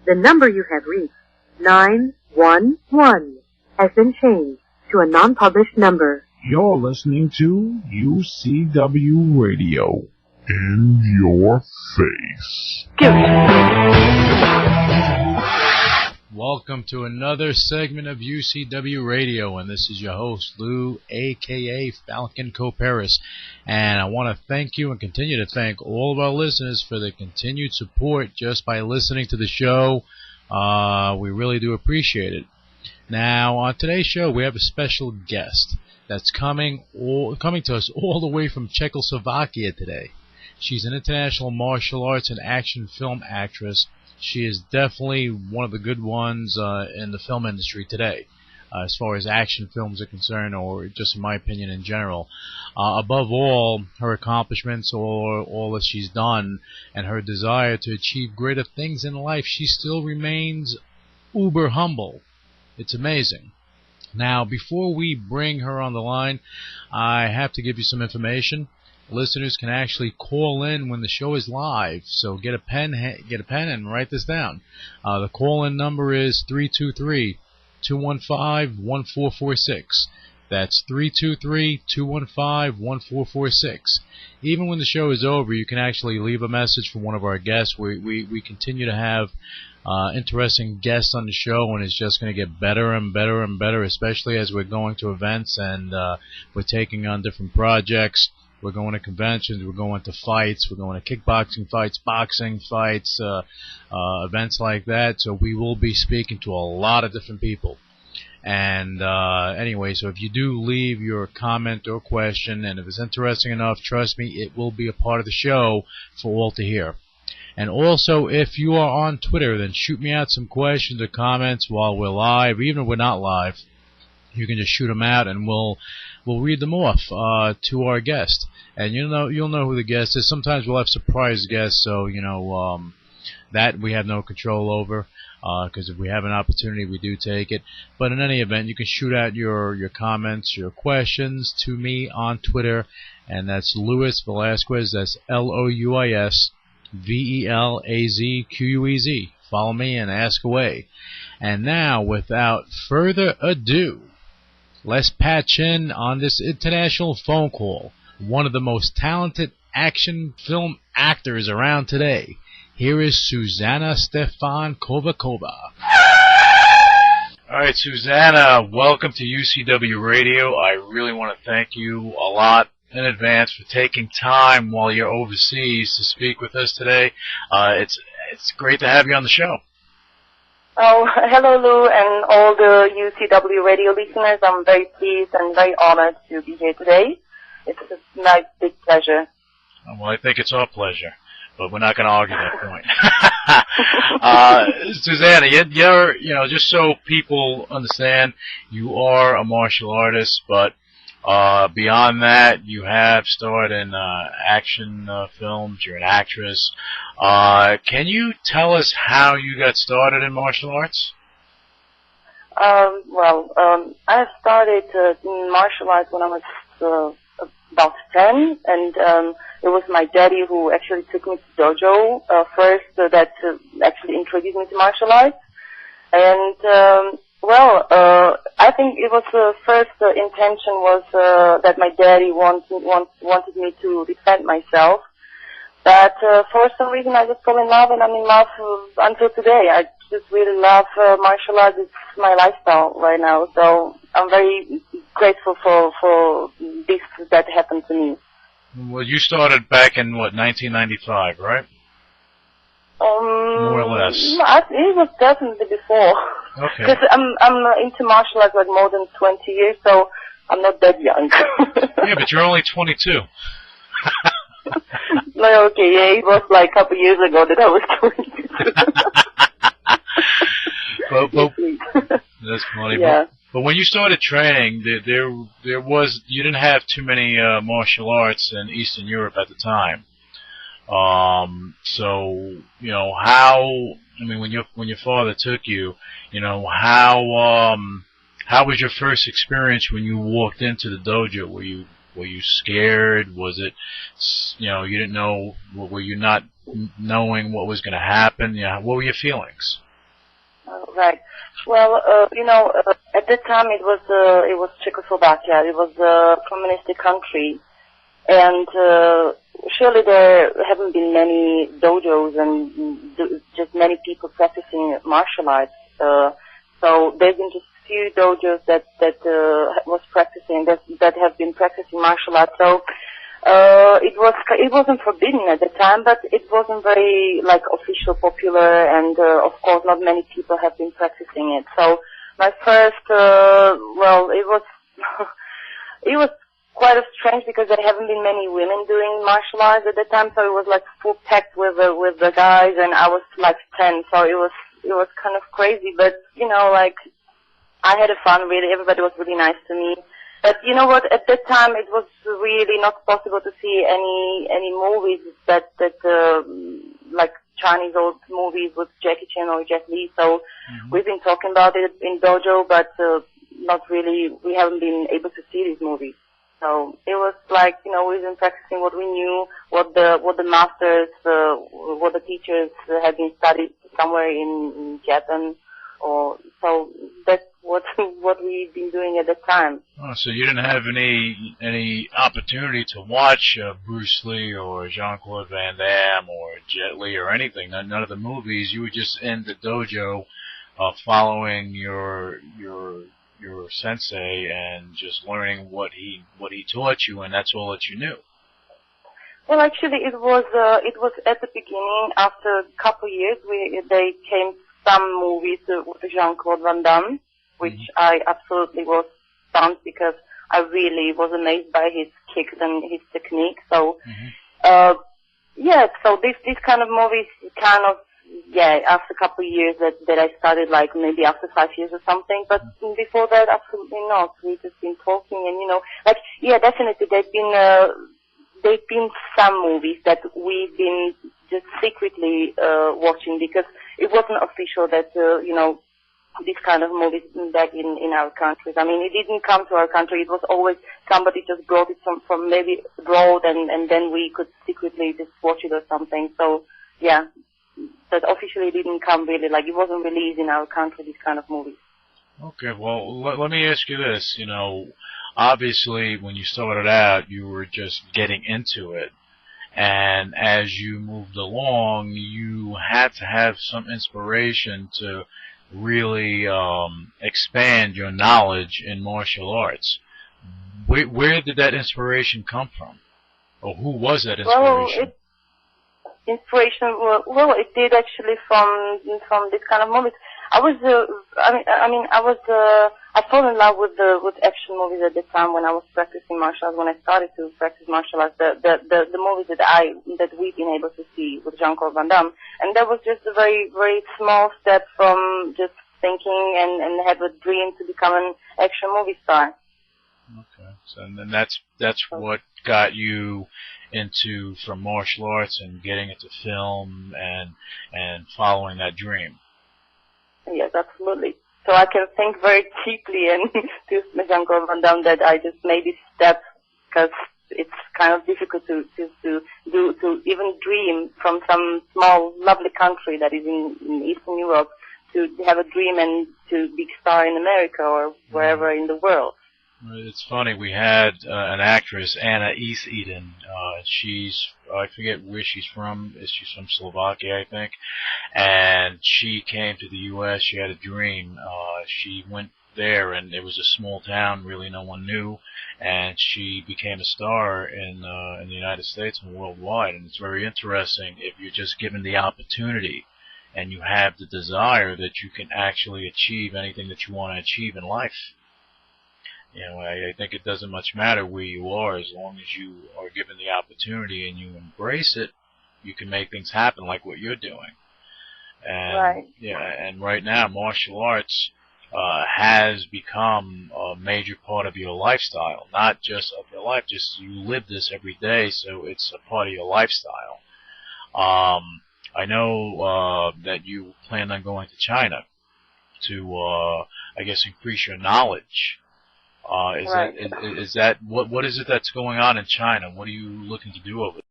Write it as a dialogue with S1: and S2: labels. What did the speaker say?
S1: The number you have reached, 911, has been changed to a non-published number.
S2: You're listening to UCW Radio. In your face.
S3: Welcome to another segment of UCW Radio, and this is your host, Lou, a.k.a. Falcon Coparis. And I want to thank you and continue to thank all of our listeners for their continued support just by listening to the show. We really do appreciate it. Now, on today's show, we have a special guest that's coming to us all the way from Czechoslovakia today. She's an international martial arts and action film actress. She is definitely one of the good ones in the film industry today, as far as action films are concerned, or just in my opinion in general. Above all, her accomplishments, or all that she's done, and her desire to achieve greater things in life, she still remains uber humble. It's amazing. Now, before we bring her on the line, I have to give you some information. Listeners can actually call in when the show is live, so get a pen and write this down. The call-in number is 323-215-1446. That's 323-215-1446. Even when the show is over, you can actually leave a message for one of our guests. We continue to have interesting guests on the show, and it's just going to get better and better and better, especially as we're going to events and we're taking on different projects. We're going to conventions, we're going to fights, we're going to kickboxing fights, boxing fights, events like that. So we will be speaking to a lot of different people. And anyway, so if you do leave your comment or question, and if it's interesting enough, trust me, it will be a part of the show for all to hear. And also, if you are on Twitter, then shoot me out some questions or comments while we're live. Even if we're not live, you can just shoot them out, and we'll read them off to our guest. And you'll know who the guest is. Sometimes we'll have surprise guests, so that we have no control over. Because if we have an opportunity, we do take it. But in any event, you can shoot out your comments, your questions to me on Twitter, and that's Luis Velazquez. That's LOUISVELAZQUEZ. Follow me and ask away. And now, without further ado, let's patch in on this international phone call. One of the most talented action film actors around today. Here is Suzzana Stefankovicova. All right, Suzzana, welcome to UCW Radio. I really want to thank you a lot in advance for taking time while you're overseas to speak with us today. It's great to have you on the show.
S4: Oh, hello, Lou, and all the UCW radio listeners. I'm very pleased and very honored to be here today. It's my big pleasure.
S3: Well, I think it's our pleasure, but we're not going to argue that point. Suzzana, you're, just so people understand, you are a martial artist, but beyond that, you have starred in action films. You're an actress. Can you tell us how you got started in martial arts?
S4: I started in martial arts when I was about 10, and it was my daddy who actually took me to dojo first, that actually introduced me to martial arts. And I think it was the first intention was that my daddy wanted me to defend myself. But for some reason I just fell in love, and I'm in love until today. I just really love martial arts. It's my lifestyle right now. So I'm very grateful for this that happened to me.
S3: Well, you started back in, 1995, right? More or less.
S4: It was definitely before.
S3: Okay.
S4: Because I'm into martial arts like more than 20 years, so I'm not that young.
S3: Yeah, but you're only 22.
S4: No, okay, yeah, it was like a couple years ago that I was 22.
S3: That's funny.
S4: Yeah.
S3: But when you started training, there was, you didn't have too many martial arts in Eastern Europe at the time. So when your father took you, how was your first experience when you walked into the dojo? Were you scared? Was it, you didn't know? Were you not knowing what was going to happen? What were your feelings?
S4: Right. Well, at that time it was Czechoslovakia. It was a communistic country, and surely there haven't been many dojos and just many people practicing martial arts. So there's been just few dojos that have been practicing martial arts. So it wasn't forbidden at the time, but it wasn't very like official, popular, and of course not many people have been practicing it. So my first, it was it was quite strange because there haven't been many women doing martial arts at the time. So it was like full packed with the guys, and I was like 10, so it was kind of crazy. But like I had fun. Really, everybody was really nice to me. But you know what? At that time, it was really not possible to see any movies that like Chinese old movies with Jackie Chan or Jet Li. So we've been talking about it in dojo, but not really. We haven't been able to see these movies. So it was like we've been practicing what we knew, what the masters, what the teachers had been studied somewhere in Japan, or so that's what we've been doing at the time.
S3: Oh, so you didn't have any opportunity to watch Bruce Lee or Jean-Claude Van Damme or Jet Li or anything? None of the movies. You were just in the dojo, following your sensei and just learning what he taught you, and that's all that you knew.
S4: Well, actually, it was at the beginning. After a couple of years, they came some movies with Jean-Claude Van Damme, which I absolutely was stunned because I really was amazed by his kicks and his technique. So, so these kind of movies after a couple of years that I started, like maybe after 5 years or something. But before that, absolutely not. We've just been talking and, definitely there've been some movies that we've been just secretly watching because it wasn't official that, these kind of movies back in our countries. I mean, it didn't come to our country. It was always somebody just brought it from maybe abroad, and then we could secretly just watch it or something. So, yeah, but officially it didn't come really. Like, it wasn't released in our country, these kind of movies.
S3: Okay, well, let me ask you this. Obviously, when you started out, you were just getting into it. And as you moved along, you had to have some inspiration to really expand your knowledge in martial arts. Where did that inspiration come from? Or who was that inspiration?
S4: Well, it did actually from this kind of movies. I fell in love with action movies at the time when I was practicing martial arts. When I started to practice martial arts, the movies that we've been able to see with Jean-Claude Van Damme, and that was just a very, very small step from just thinking and have a dream to become an action movie star.
S3: Okay, so and then that's what got you from martial arts and getting into film and following that dream.
S4: Yes, absolutely. So I can think very cheaply and to Jean-Claude Van Damme that I just made this step because it's kind of difficult to even dream from some small, lovely country that is in Eastern Europe to have a dream and to be a star in America or wherever in the world.
S3: It's funny, we had an actress, Anna East-Eden. I forget where she's from. She's from Slovakia, I think. And she came to the U.S. She had a dream. She went there, and it was a small town, really no one knew. And she became a star in the United States and worldwide. And it's very interesting if you're just given the opportunity and you have the desire that you can actually achieve anything that you want to achieve in life. I think it doesn't much matter where you are, as long as you are given the opportunity and you embrace it, you can make things happen like what you're doing. And,
S4: right.
S3: Yeah, and right now, martial arts has become a major part of your lifestyle, not just of your life, just you live this every day, so it's a part of your lifestyle. I know that you plan on going to China to, I guess, increase your knowledge. Is that what is it that's going on in China? What are you looking to do over there?